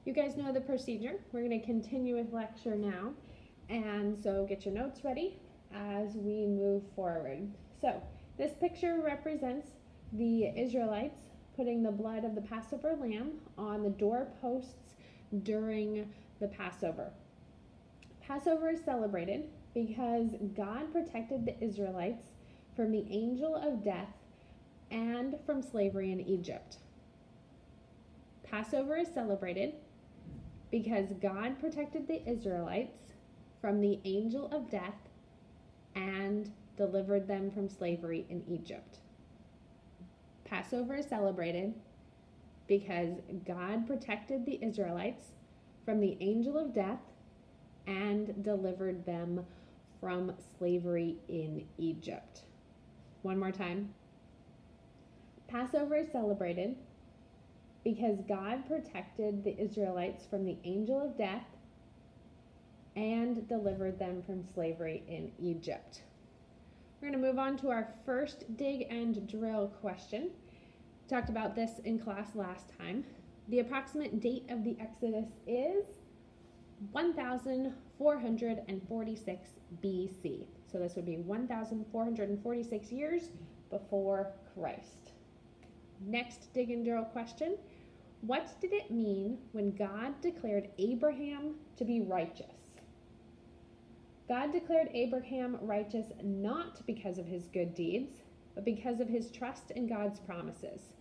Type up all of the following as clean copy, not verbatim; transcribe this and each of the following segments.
You guys know the procedure. We're going to continue with lecture now. And so get your notes ready as we move forward. So this picture represents the Israelites putting the blood of the Passover lamb on the doorposts during the Passover. Passover is celebrated because God protected the Israelites from the angel of death and from slavery in Egypt. Passover is celebrated because God protected the Israelites from the angel of death and delivered them from slavery in Egypt. Passover is celebrated because God protected the Israelites from the angel of death and delivered them from slavery in Egypt. One more time. Passover is celebrated because God protected the Israelites from the angel of death and delivered them from slavery in Egypt. We're going to move on to our first dig and drill question. We talked about this in class last time. The approximate date of the Exodus is 1446 BC. So this would be 1446 years before Christ. Next dig and drill question. What did it mean when God declared Abraham to be righteous? God declared Abraham righteous not because of his good deeds, but because of his trust in God's promises.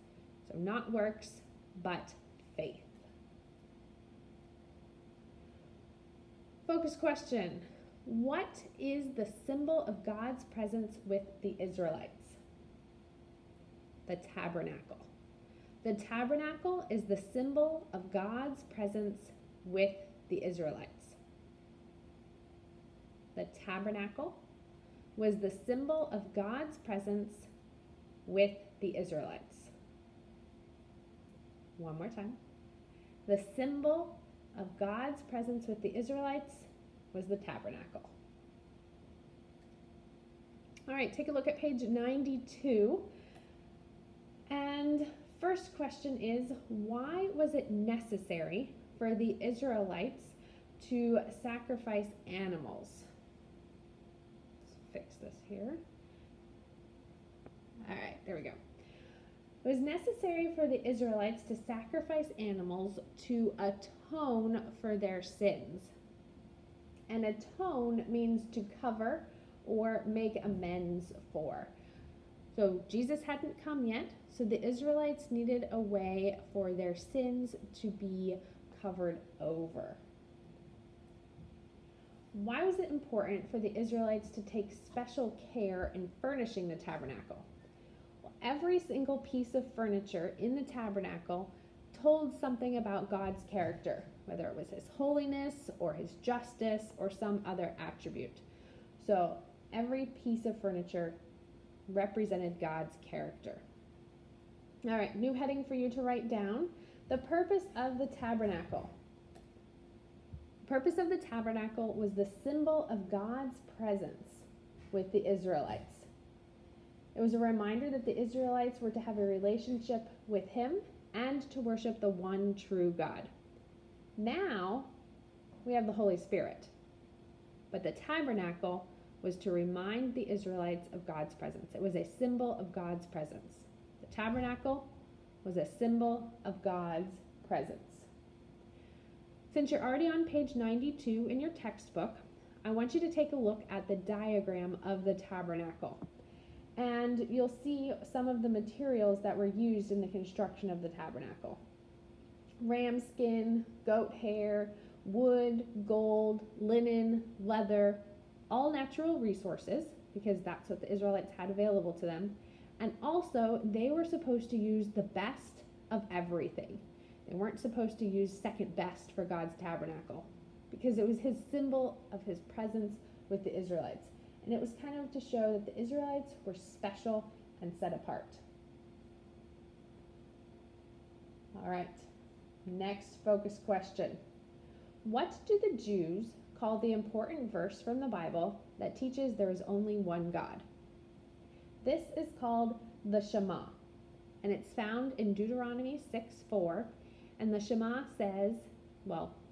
So not works, but faith. Focus question. What is the symbol of God's presence with the Israelites? The tabernacle. The tabernacle is the symbol of God's presence with the Israelites. The tabernacle was the symbol of God's presence with the Israelites. One more time. The symbol of God's presence with the Israelites was the tabernacle. All right, take a look at page 92. And first question is, why was it necessary for the Israelites to sacrifice animals? Let's fix this here. All right, there we go. It was necessary for the Israelites to sacrifice animals to atone for their sins. And atone means to cover or make amends for. So Jesus hadn't come yet, so the Israelites needed a way for their sins to be covered over. Why was it important for the Israelites to take special care in furnishing the tabernacle? Well, every single piece of furniture in the tabernacle told something about God's character, whether it was his holiness or his justice or some other attribute. So every piece of furniture represented God's character. All right, new heading for you to write down. The purpose of the tabernacle. The purpose of the tabernacle was the symbol of God's presence with the Israelites. It was a reminder that the Israelites were to have a relationship with him and to worship the one true God. Now, we have the Holy Spirit. But the tabernacle was to remind the Israelites of God's presence. It was a symbol of God's presence. The tabernacle was a symbol of God's presence. Since you're already on page 92 in your textbook, I want you to take a look at the diagram of the tabernacle. And you'll see some of the materials that were used in the construction of the tabernacle. Ram skin, goat hair, wood, gold, linen, leather, all natural resources, because that's what the Israelites had available to them. And also, they were supposed to use the best of everything. They weren't supposed to use second best for God's tabernacle, because it was his symbol of his presence with the Israelites. And it was kind of to show that the Israelites were special and set apart. All right, next focus question. What do the Jews call the important verse from the Bible that teaches there is only one God? This is called the Shema, and it's found in Deuteronomy 6:4, and the Shema says,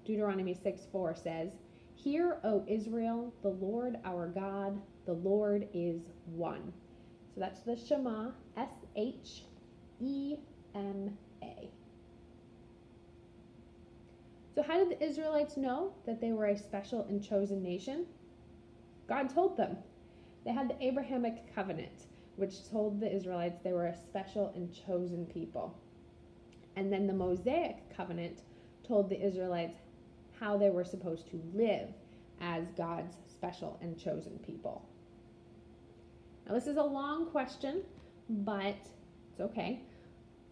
Deuteronomy 6:4 says, "Hear, O Israel, the Lord our God, the Lord is one." So that's the Shema, S-H-E-M-A. So how did the Israelites know that they were a special and chosen nation? God told them. They had the Abrahamic covenant, which told the Israelites they were a special and chosen people. And then the Mosaic covenant told the Israelites how they were supposed to live as God's special and chosen people. Now, this is a long question, but it's okay.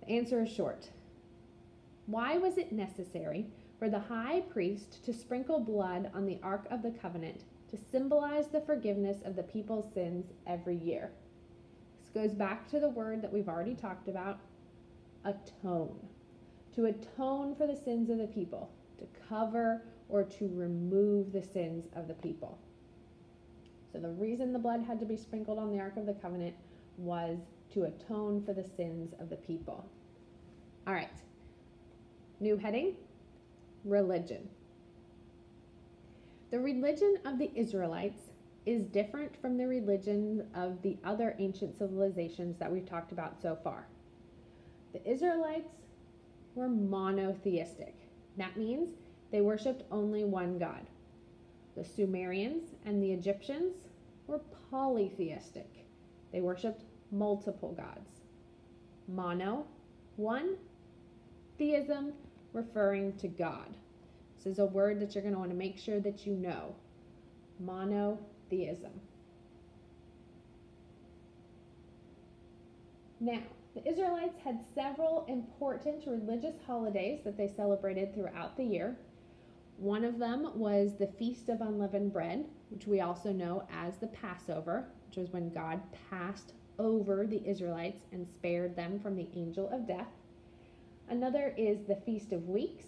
The answer is short. Why was it necessary for the high priest to sprinkle blood on the Ark of the Covenant to symbolize the forgiveness of the people's sins every year? This goes back to the word that we've already talked about, atone. To atone for the sins of the people, to cover or to remove the sins of the people. So the reason the blood had to be sprinkled on the Ark of the Covenant was to atone for the sins of the people. All right, new heading, religion. The religion of the Israelites is different from the religion of the other ancient civilizations that we've talked about so far. The Israelites were monotheistic. That means they worshipped only one God. The Sumerians and the Egyptians were polytheistic. They worshipped multiple gods. Mono, one, theism, referring to God. This is a word that you're going to want to make sure that you know. Monotheism. Now, the Israelites had several important religious holidays that they celebrated throughout the year. One of them was the Feast of Unleavened Bread, which we also know as the Passover, which was when God passed over the Israelites and spared them from the angel of death. Another is the Feast of Weeks,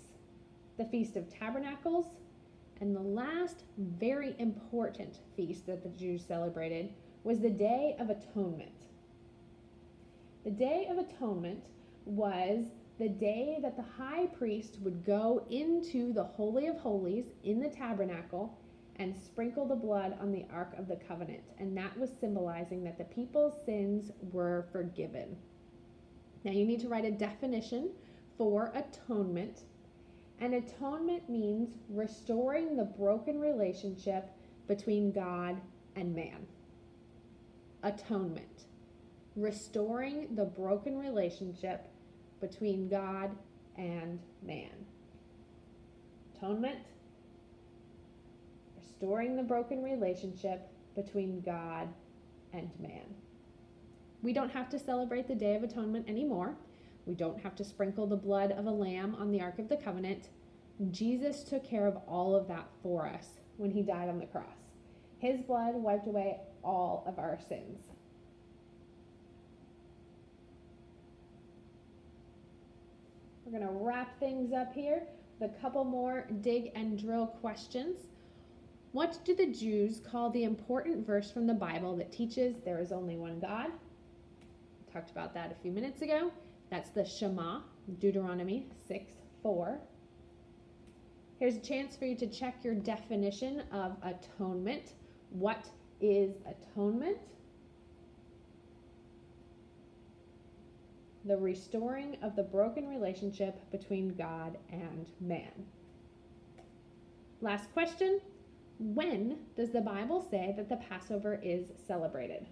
the Feast of Tabernacles, and the last very important feast that the Jews celebrated was the Day of Atonement. The Day of Atonement was the day that the high priest would go into the Holy of Holies in the tabernacle and sprinkle the blood on the Ark of the Covenant. And that was symbolizing that the people's sins were forgiven. Now you need to write a definition for atonement. And atonement means restoring the broken relationship between God and man. Atonement. Restoring the broken relationship between God and man. Atonement. Restoring the broken relationship between God and man. We don't have to celebrate the Day of Atonement anymore. We don't have to sprinkle the blood of a lamb on the Ark of the Covenant. Jesus took care of all of that for us when he died on the cross. His blood wiped away all of our sins. We're going to wrap things up here with a couple more dig and drill questions. What do the Jews call the important verse from the Bible that teaches there is only one God? We talked about that a few minutes ago. That's the Shema, Deuteronomy 6:4. Here's a chance for you to check your definition of atonement. What is atonement? The restoring of the broken relationship between God and man. Last question. When does the Bible say that the Passover is celebrated?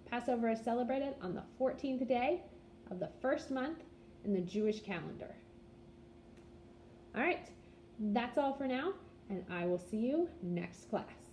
Passover is celebrated on the 14th day of the first month in the Jewish calendar. All right, that's all for now, and I will see you next class.